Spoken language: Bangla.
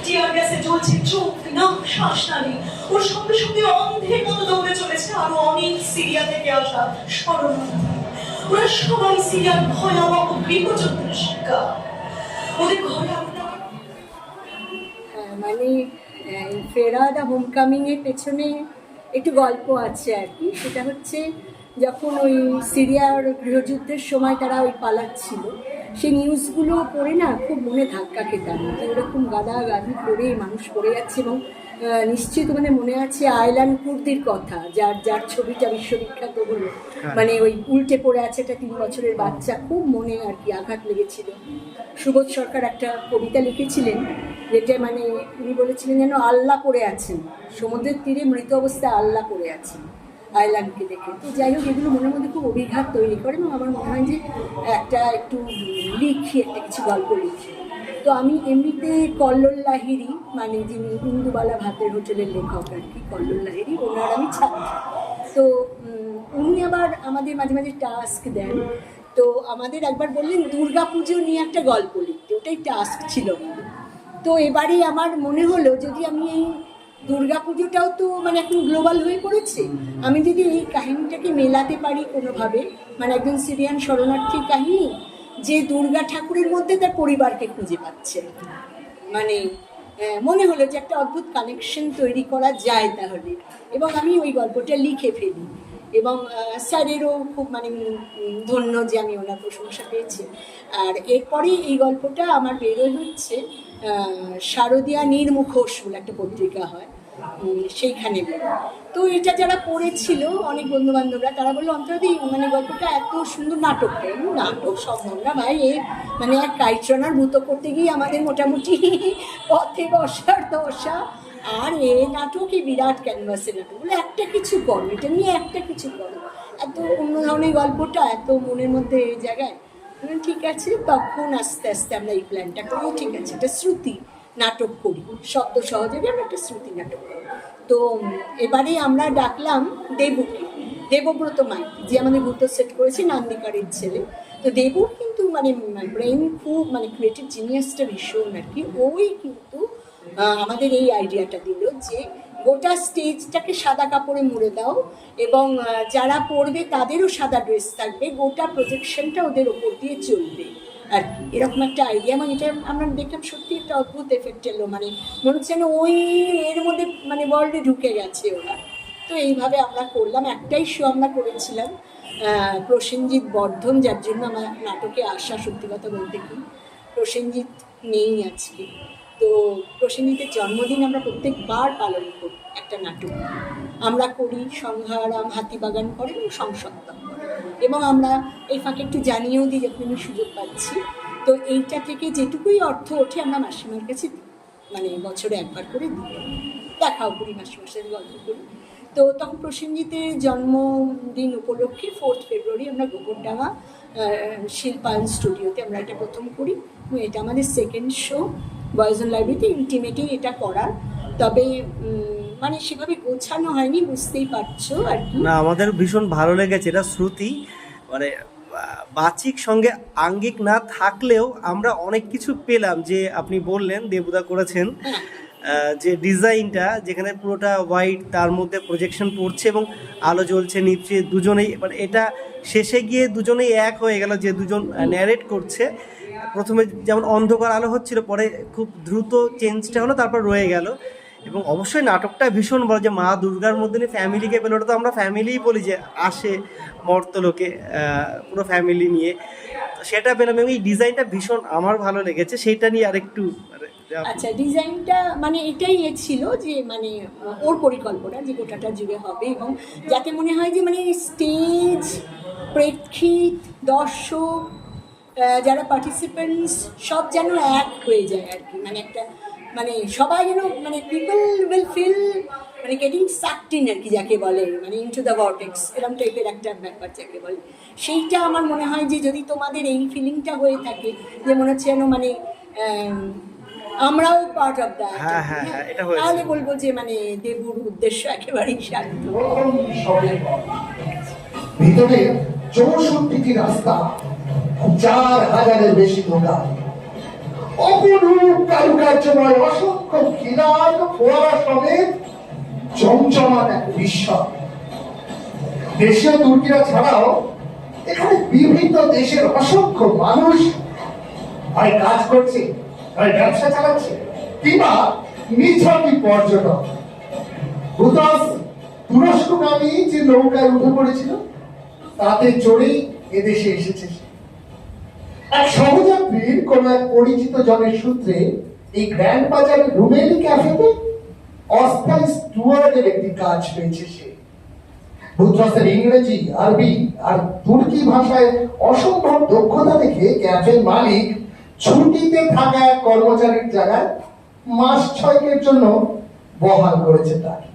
টিয়ার গ্যাসে জ্বলছে চোখ, নাক, শ্বাসনালী। ওর সঙ্গে সঙ্গে অন্ধের মতো দৌড়ে চলেছে আরো অনেক সিরিয়া থেকে আসা শরণার্থী। ওরা সবাই সিরিয়ার ভয়াবহ গৃহযুদ্ধের শিকার। ওদের ঘরে মানে ফেরা দ্য হোমকামিং এর পেছনে একটু গল্প আছে আর কি। সেটা হচ্ছে যখন ওই সিরিয়ার গৃহযুদ্ধের সময় তারা ওই পালাচ্ছিল, সেই নিউজগুলো পড়ে না খুব মনে ধাক্কা খেতাম। তো এরকম গাদাগাদি করে মানুষ পড়ে যাচ্ছে, এবং নিশ্চয়ই তোমাদের মনে আছে আয়লান কুর্দির কথা, যার ছবিটা বিশ্ববিখ্যাত হলো, মানে ওই উল্টে পড়ে আছে একটা 3 বছরের বাচ্চা। খুব মনে আর কি আঘাত লেগেছিল। সুবোধ সরকার একটা কবিতা লিখেছিলেন, যেটা মানে উনি বলেছিলেন যেন আল্লাহ পড়ে আছেন সমুদ্রের তীরে, মৃত অবস্থায় আল্লাহ পড়ে আছেন আয়লানকে দেখে। তো যাই হোক, এগুলো মনের মধ্যে খুব অভিঘাত তৈরি করে, এবং আমার মনে হয় যে একটু লিখি, একটা কিছু গল্প লিখি। তো আমি এমনিতে কল্লোল লাহিড়ী, মানে যিনি ইন্দুবালা ভাতের হোটেলের লেখক আর কি, কল্লোল লাহিড়ী, ওনার আমি ছাত্র। তো উনি আবার আমাদের মাঝে মাঝে টাস্ক দেন। তো আমাদের একবার বললেন দুর্গাপুজো নিয়ে একটা গল্প লিখতে, ওটাই টাস্ক ছিল। তো এবারে আমার মনে হলো যদি আমি এই দুর্গাপুজোটাও তো মানে এখন গ্লোবাল হয়ে পড়েছে, আমি যদি এই কাহিনীটাকে মেলাতে পারি কোনোভাবে, মানে একজন সিরিয়ান শরণার্থীর কাহিনী যে দুর্গা ঠাকুরের মধ্যে তার পরিবারকে খুঁজে পাচ্ছে, মানে মনে হলো যে একটা অদ্ভুত কানেকশন তৈরি করা যায় তাহলে, এবং আমি ওই গল্পটা লিখে ফেলি। এবং স্যারেরও খুব মানে ধন্য যে আমি ওনার প্রশংসা পেয়েছি। আর এরপরে এই গল্পটা আমার বেরোয় হচ্ছে শারদীয়া নির্মুখোশ বলে একটা পত্রিকা হয়, সেইখানে বেরোয়। তো এটা যারা পড়েছিল অনেক বন্ধু বান্ধবরা, তারা বললো অন্তরাদি মানে গল্পটা এত সুন্দর নাটক করে। নাটক সম্ভব না ভাই, মানে এক কাইট্রানার ভূত করতে গিয়ে আমাদের মোটামুটি পথে বসার দশা, আর নাটকই বিরাট ক্যানভাসের নাটক। বলে একটা কিছু করো, এটা নিয়ে একটা কিছু করো, এত অন্য ধরনের গল্পটা এত মনের মধ্যে জায়গায়। ঠিক আছে, তখন আস্তে আস্তে আমরা এই প্ল্যানটা করি, ঠিক আছে একটা শ্রুতি নাটক করি, শব্দ সহযোগে আমরা একটা শ্রুতি নাটক করি। তো এবারে আমরা ডাকলাম দেবব্রত মাইতি, যে আমাদের ভূত সেট করেছে, নান্দিকারের ছেলে। তো দেবুর কিন্তু মানে ব্রেন খুব মানে ক্রিয়েটিভ জিনিয়াসটা ভীষণ আর কি। ওই কিন্তু আমাদের এই আইডিয়াটা দিল যে গোটা স্টেজটাকে সাদা কাপড়ে মুড়ে দাও, এবং যারা পড়বে তাদেরও সাদা ড্রেস থাকবে, গোটা প্রজেকশনটা ওদের ওপর দিয়ে চলবে আর কি, এরকম একটা আইডিয়া। এবং এটা আমরা দেখলাম সত্যি একটা অদ্ভুত এফেক্ট এলো, মানে মনে হচ্ছে না ওই এর মধ্যে মানে ওয়ার্ল্ডে ঢুকে গেছে ওরা। তো এইভাবে আমরা করলাম। একটাই শো আমরা করেছিলাম, প্রসেনজিৎ বর্ধন, যার জন্য আমার নাটকে আসা, সত্যি কথা বলতে কি প্রসেনজিৎ নেই আজকে। তো প্রসেনজিতের জন্মদিন আমরা প্রত্যেকবার পালন করি একটা নাটক আমরা করি, সংঘারাম হাতিবাগান করে এবং সংসত্তম করে, এবং আমরা এই ফাঁকে একটু জানিয়েও দিই যখন আমি সুযোগ পাচ্ছি। তো এইটা থেকে যেটুকুই অর্থ ওঠে আমরা মাসিমার কাছে দিই, মানে বছরে একবার করে দিই, দেখাও করি, মাসিমার সাথে গল্প করি। তো তখন প্রসেনজিতের জন্মদিন উপলক্ষে 4 ফেব্রুয়ারি আমরা গোবরডাঙ্গা শিল্পায়ন স্টুডিওতে আমরা এটা প্রথম করি, এবং এটা আমাদের সেকেন্ড শো বয়েজন লাইব্রেরিতে। ইন্টিমেটেই এটা করার, তবে মানে সেভাবে গোছানো হয়নি, বুঝতেই পারছো আর কি। না, আমাদের ভীষণ ভালো লেগেছে। এটা শ্রুতি মানে বাচিক সঙ্গে আঙ্গিক না থাকলেও আমরা অনেক কিছু পেলাম, যে আপনি বললেন দেবুদা করেছেন, যে ডিজাইনটা যেখানে পুরোটা হোয়াইট, তার মধ্যে প্রজেকশন পড়ছে এবং আলো জ্বলছে নিচে, দুজনেই মানে এটা শেষে গিয়ে দুজনেই এক হয়ে গেল, যে দুজন ন্যারেট করছে। প্রথমে যেমন অন্ধকার আলো হচ্ছিল, পরে খুব দ্রুত চেঞ্জটা হলো, তারপর রয়ে গেল। এবং অবশ্যই নাটকটা ভীষণ বড়, যে মা দুর্গার মধ্যে ফ্যামিলিকে পেল, ওটা তো আমরা ফ্যামিলিই বলি যে আসে মর্তলোকে পুরো ফ্যামিলি নিয়ে, তো সেটা পেলাম। এবং এই ডিজাইনটা ভীষণ আমার ভালো লেগেছে, সেইটা নিয়ে আরেকটু। আচ্ছা, ডিজাইনটা মানে এটাই ছিল যে মানে ওর পরিকল্পনা যে গোটাটা জুড়ে হবে, এবং যাতে মনে হয় যে মানে স্টেজ, প্রেক্ষিত, দর্শক, যারা পার্টিসিপেন্টস সব যেন এক হয়ে যায় আর কি, মানে একটা মানে সবাই যেন মানে পিপল উইল ফিল মানে গেটিং সাকড ইন আর কি, যাকে বলে মানে ইনটু দ্য ভর্টেক্স, এরকম টাইপের একটা ব্যাপার যাকে বলে। সেইটা আমার মনে হয় যে যদি তোমাদের এই ফিলিংটা হয়ে থাকে, যে মনে হচ্ছে যেন মানে আমরাও পার্ট অফ দ্যাট, তাহলে বলবো যে মানে দেবুর উদ্দেশ্য একেবারেই সার্থক। ভিতরে 64টি রাস্তা, 4000-এর বেশি দোকান, অপরূপ কারুকার্যময় অসংখ্য খিলান ফোয়ারা সমেত জমজমাট এক বিস্ময়। দেশীয় তুর্কিরা ছাড়াও এখানে বিভিন্ন দেশের অসংখ্য মানুষ হয় কাজ করছে, হয় ব্যবসা চালাচ্ছে, কিংবা নিছকই পর্যটক। বুতাস তুরস্কগামী যে নৌকায় উঠে পড়েছিল তাতে চড়েই এদেশে এসেছে সে। এক সহযাত্রীর কোন এক পরিচিত জনের সূত্রে এই গ্র্যান্ড বাজারের রুমেলি ক্যাফেতে অস্থায়ী স্টুয়ার্ডের একটি কাজ পেয়েছে সে। বুত্রাসের ইংরেজি, আরবি আর তুর্কি ভাষায় অসম্ভব দক্ষতা দেখে ক্যাফের মালিক ছুটিতে থাকা এক কর্মচারীর জায়গায় মাস 6 জন্য বহাল করেছে তাকে।